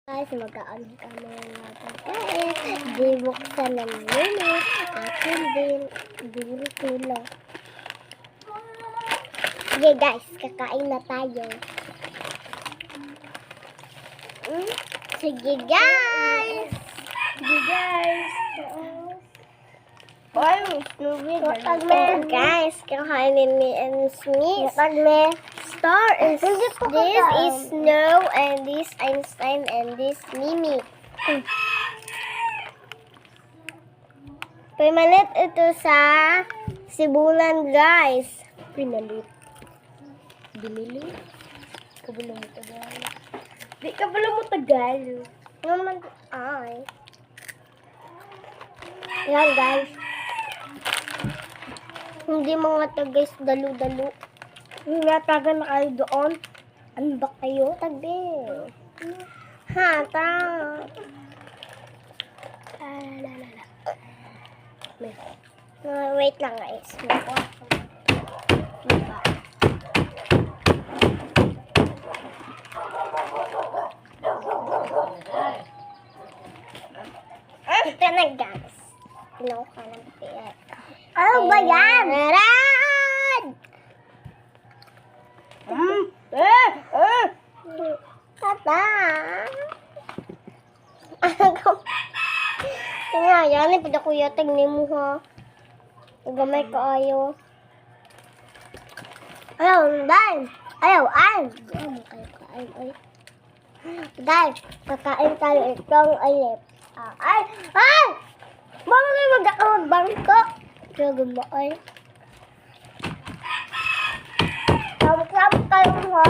Guys, magkaan kami ng pagkain. Di buksan ng menu. Akin din. Di tulong. Sige guys, kakain na tayo. Sige guys. Sige guys. Guys, kakainin ni Smith. Star is this is Snow and this Einstein and this Mimi. Pinalit ito sa Sibulan guys. Pinalit. Binili. Kabalo mo tagal. Di ka pala mo tagal. Naman ay. Yan guys. Hindi mga guys dalu-dalu. Nataga na kayo doon. Ano ba kayo? Tabi. Ha, ta. Wait lang guys. Ito na guys. Pinaw ka ng piyat. Ano ba yan? Meron! Tata! Kaya yan, ipida kuya, tignan mo ha. Nagamay ka ayaw. Ayaw, Dan! Ayaw, an! Ayaw, kayo kain, ay. Dan, kakain tayo itong alip. Ay! Ay! Mama kayo magbangkok. Kaya ganda ay. Samsam kayo ha.